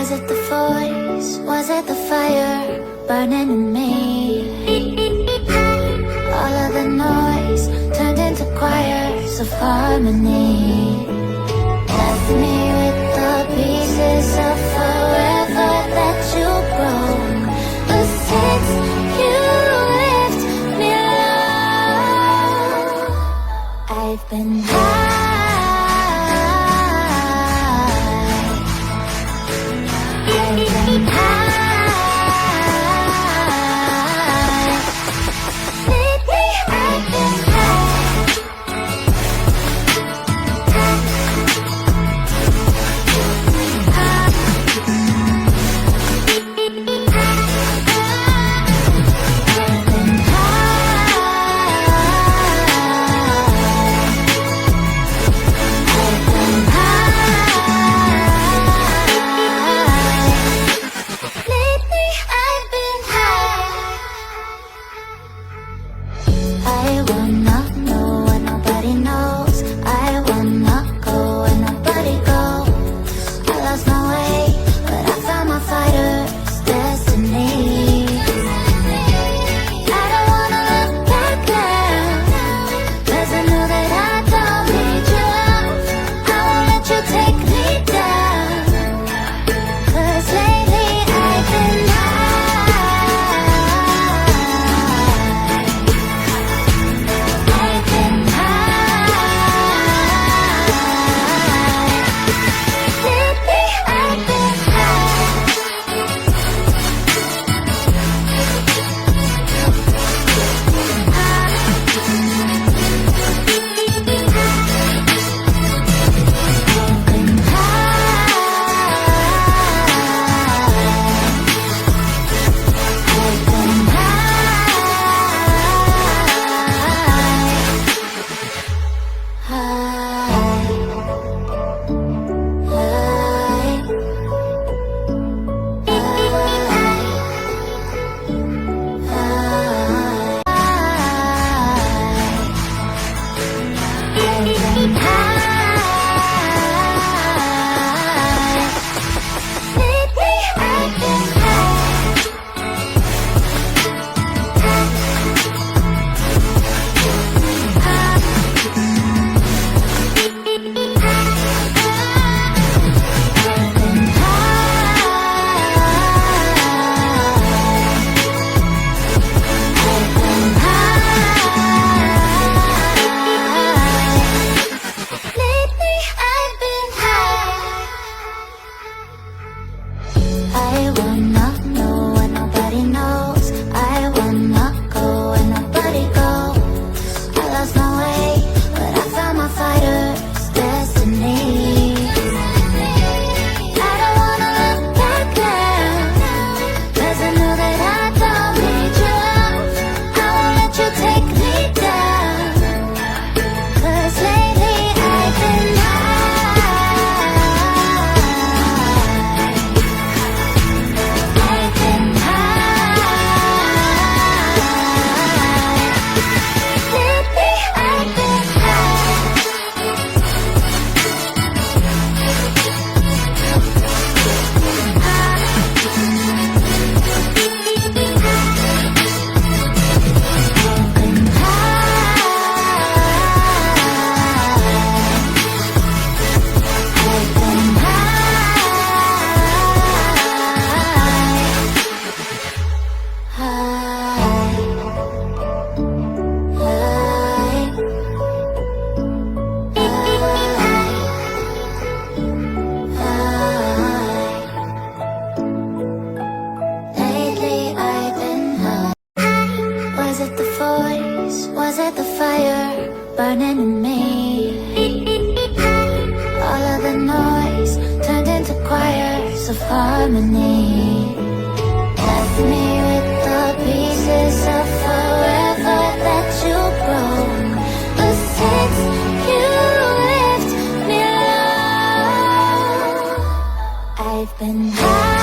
Was it the voice? Was it the fire burning in me? All of the noise turned into choirs of harmony. Left me with the pieces of forever that you broke. But since you left me alone, I've been high. I've been high. Lately I've been burning in me. All of the noise turned into choirs of harmony. Left me with the pieces of forever that you broke. But since you left me alone, I've been high.